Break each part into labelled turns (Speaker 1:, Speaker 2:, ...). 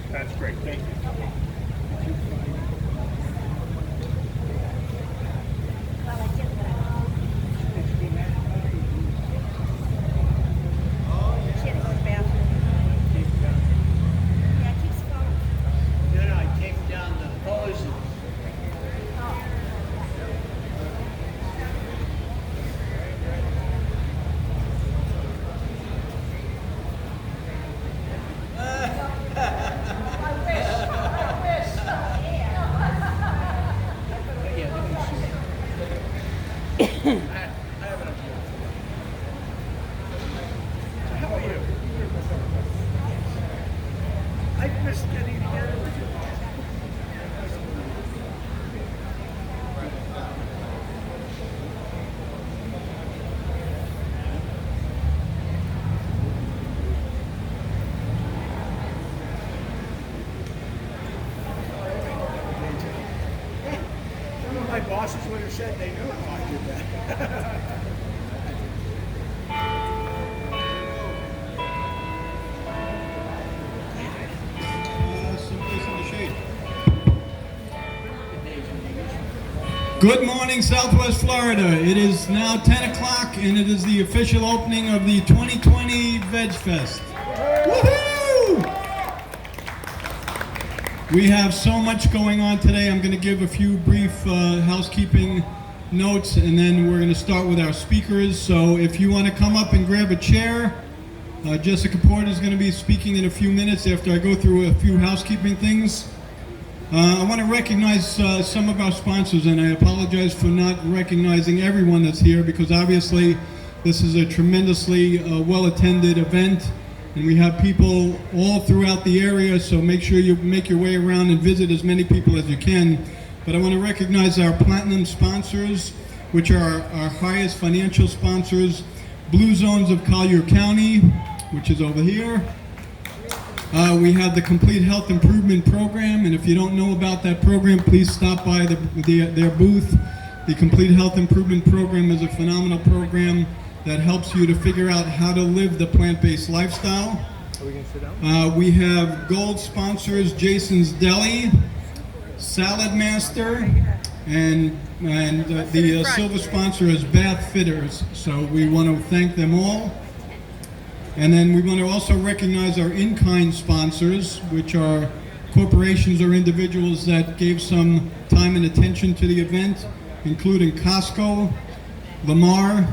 Speaker 1: That's great. Thank you. My bosses would have said they knew if I did that.
Speaker 2: Good morning, Southwest Florida. It is now 10 o'clock and it is the official opening of the 2020 Veg Fest. Woohoo! We have so much going on today. I'm going to give a few brief housekeeping notes and then we're going to start with our speakers. So if you want to come up and grab a chair, Jessica Porter is going to be speaking in a few minutes after I go through a few housekeeping things. I want to recognize some of our sponsors, and I apologize for not recognizing everyone that's here because obviously this is a tremendously well-attended event and we have people all throughout the area, so make sure you make your way around and visit as many people as you can. But I want to recognize our platinum sponsors, which are our highest financial sponsors. Blue Zones of Collier County, which is over here. We have the Complete Health Improvement Program, and if you don't know about that program, please stop by their booth. The Complete Health Improvement Program is a phenomenal program that helps you to figure out how to live the plant-based lifestyle.
Speaker 1: Are we going to sit down?
Speaker 2: We have gold sponsors, Jason's Deli, Salad Master, and the silver sponsor is Bath Fitters. So we want to thank them all. And then we want to also recognize our in-kind sponsors, which are corporations or individuals that gave some time and attention to the event, including Costco, Lamar,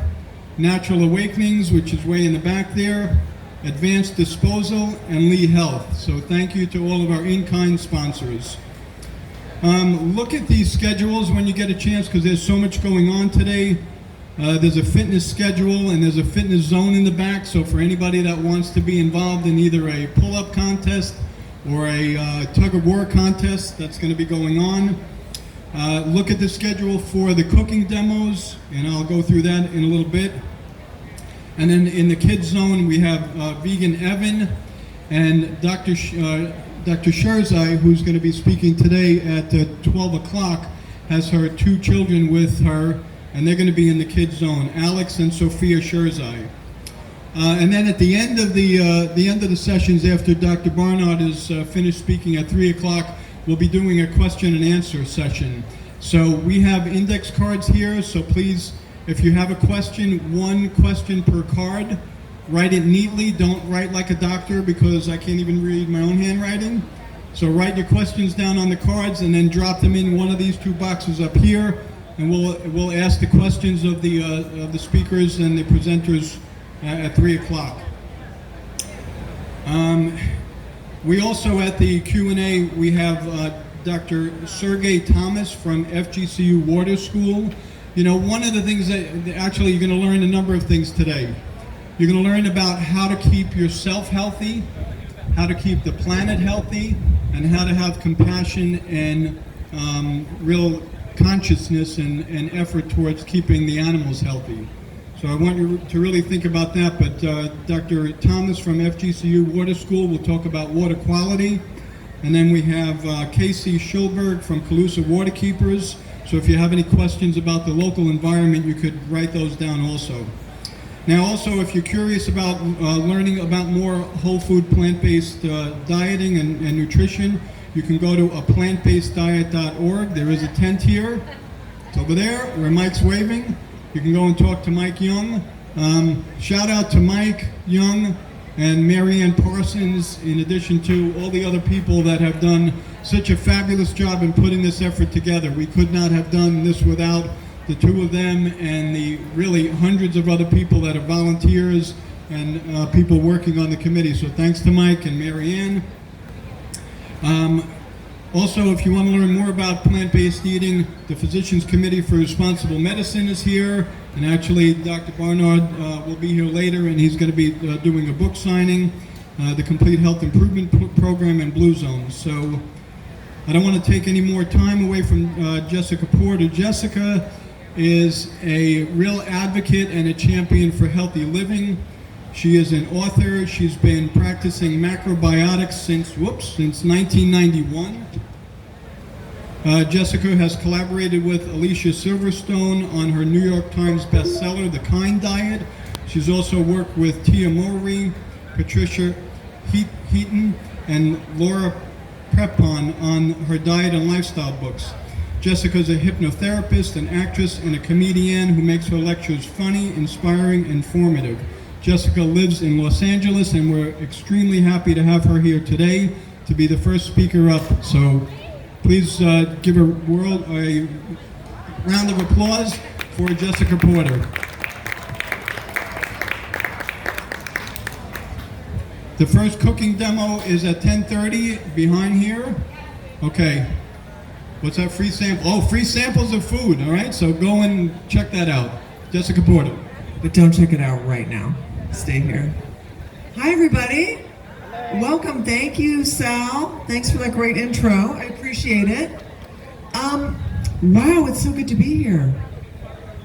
Speaker 2: Natural Awakenings, which is way in the back there, Advanced Disposal, and Lee Health. So thank you to all of our in-kind sponsors. Look at these schedules when you get a chance because there's so much going on today. There's a fitness schedule and there's a fitness zone in the back, so for anybody that wants to be involved in either a pull-up contest or a tug-of-war contest, that's going to be going on. Look at the schedule for the cooking demos, and I'll go through that in a little bit. And then in the kids zone, we have Vegan Evan and Dr. Sherzai, who's going to be speaking today at 12 o'clock, has her two children with her, and they're going to be in the kids zone, Alex and Sophia Sherzai. And then at the end of the sessions, after Dr. Barnard is finished speaking at 3 o'clock, we'll be doing a question and answer session. So we have index cards here, so please, if you have a question, one question per card. Write it neatly, don't write like a doctor because I can't even read my own handwriting. So write your questions down on the cards and then drop them in one of these two boxes up here, and we'll ask the questions of the speakers and the presenters at 3 o'clock. We also, at the Q&A, we have Dr. Sergey Thomas from FGCU Water School. You know, one of the things that actually you're going to learn a number of things today. You're going to learn about how to keep yourself healthy, how to keep the planet healthy, and how to have compassion and real consciousness and effort towards keeping the animals healthy. So I want you to really think about that, but Dr. Thomas from FGCU Water School will talk about water quality. And then we have Casey Schulberg from Calusa Waterkeepers. So if you have any questions about the local environment, you could write those down also. Now also, if you're curious about learning about more whole food plant-based dieting and nutrition, you can go to aPlantBasedDiet.org. There is a tent here. It's over there where Mike's waving. You can go and talk to Mike Young. Shout out to Mike Young and Marianne Parsons, in addition to all the other people that have done such a fabulous job in putting this effort together. We could not have done this without the two of them and the really hundreds of other people that are volunteers and people working on the committee. So thanks to Mike and Marianne. Also, if you want to learn more about plant-based eating, the Physicians Committee for Responsible Medicine is here, and actually Dr. Barnard will be here later, and he's going to be doing a book signing, the Complete Health Improvement Program and Blue Zone. So I don't want to take any more time away from Jessica Porter. Jessica is a real advocate and a champion for healthy living. She is an author. She's been practicing macrobiotics since 1991. Jessica has collaborated with Alicia Silverstone on her New York Times bestseller, The Kind Diet. She's also worked with Tia Mowry, Patricia Heaton, and Laura Prepon on her diet and lifestyle books. Jessica's a hypnotherapist, an actress, and a comedian who makes her lectures funny, inspiring, and informative. Jessica lives in Los Angeles, and we're extremely happy to have her here today to be the first speaker up. So please give a round of applause for Jessica Porter. The first cooking demo is at 10:30 behind here. Okay. What's that, free sample? Oh, free samples of food, all right? So go and check that out. Jessica Porter.
Speaker 3: But don't check it out right now. Stay here. Hi, everybody. Welcome. Thank you, Sal. Thanks for that great intro. I appreciate it. Wow, it's so good to be here.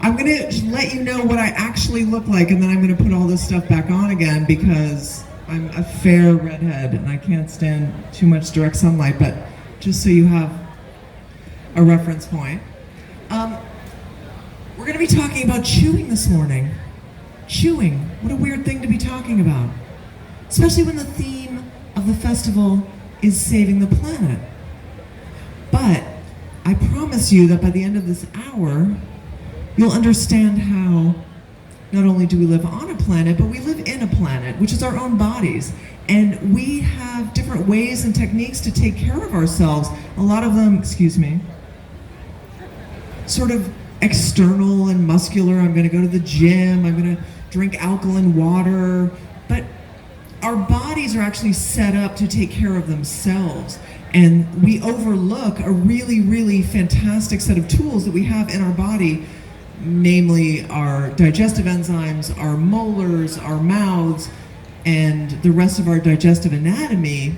Speaker 3: I'm going to let you know what I actually look like, and then I'm going to put all this stuff back on again because I'm a fair redhead, and I can't stand too much direct sunlight, but just so you have a reference point. We're going to be talking about chewing this morning. Chewing. What a weird thing to be talking about. Especially when the theme of the festival is saving the planet. But I promise you that by the end of this hour, you'll understand how not only do we live on a planet, but we live in a planet, which is our own bodies. And we have different ways and techniques to take care of ourselves. A lot of them, sort of external and muscular. I'm going to go to the gym. I'm going to drink alkaline water. But our bodies are actually set up to take care of themselves. And we overlook a really, really fantastic set of tools that we have in our body, namely our digestive enzymes, our molars, our mouths, and the rest of our digestive anatomy.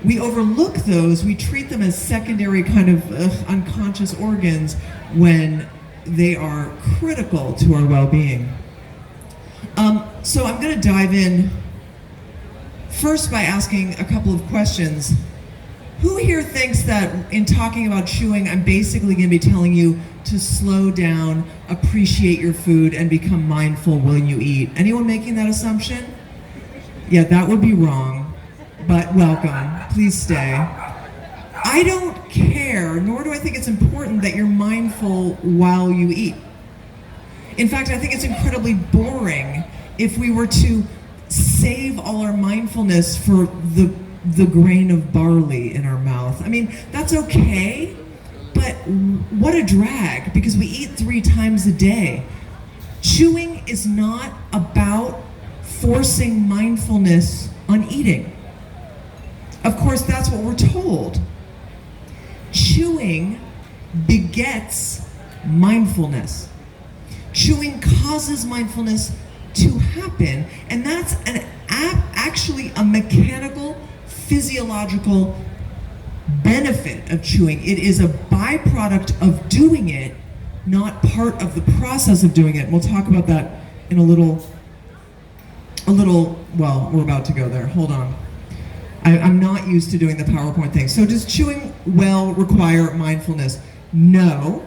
Speaker 3: We overlook those. We treat them as secondary kind of unconscious organs when they are critical to our well-being. So I'm going to dive in first by asking a couple of questions. Who here thinks that in talking about chewing, I'm basically going to be telling you to slow down, appreciate your food, and become mindful when you eat? Anyone making that assumption? Yeah, that would be wrong, but welcome. Please stay. I don't care, nor do I think it's important that you're mindful while you eat. In fact, I think it's incredibly boring if we were to save all our mindfulness for the grain of barley in our mouth. I mean, that's okay, but what a drag, because we eat 3 times a day. Chewing is not about forcing mindfulness on eating. Of course, that's what we're told. Chewing begets mindfulness. Chewing causes mindfulness to happen, and that's actually a mechanical, physiological benefit of chewing. It is a byproduct of doing it, not part of the process of doing it. We'll talk about that in a little, well, we're about to go there. Hold on. I'm not used to doing the PowerPoint thing. So does chewing well require mindfulness? No.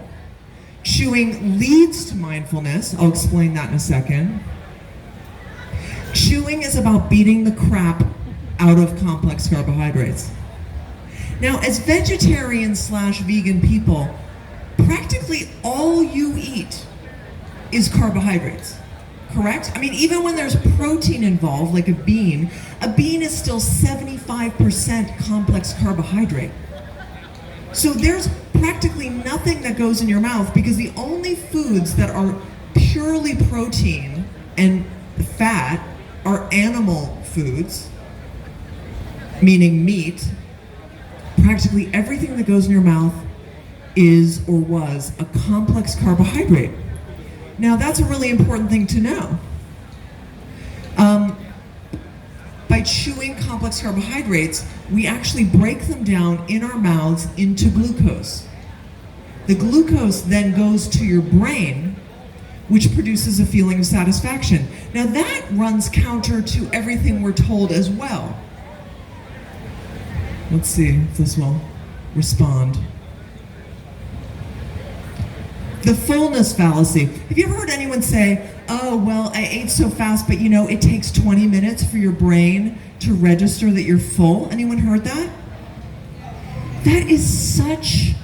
Speaker 3: Chewing leads to mindfulness. I'll explain that in a second. Chewing is about beating the crap out of complex carbohydrates. Now, as vegetarian/vegan people, practically all you eat is carbohydrates, correct? I mean, even when there's protein involved, like a bean is still 75% complex carbohydrate. So there's practically nothing that goes in your mouth, because the only foods that are purely protein and fat are animal foods, meaning meat. Practically everything that goes in your mouth is or was a complex carbohydrate. Now, that's a really important thing to know. By chewing complex carbohydrates, we actually break them down in our mouths into glucose. The glucose then goes to your brain, which produces a feeling of satisfaction. Now, that runs counter to everything we're told as well. Let's see if this will respond. The fullness fallacy. Have you ever heard anyone say, oh, well, I ate so fast, but it takes 20 minutes for your brain to register that you're full? Anyone heard that? That is such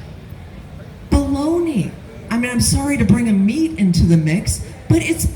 Speaker 3: baloney. I mean, I'm sorry to bring a meat into the mix, but it's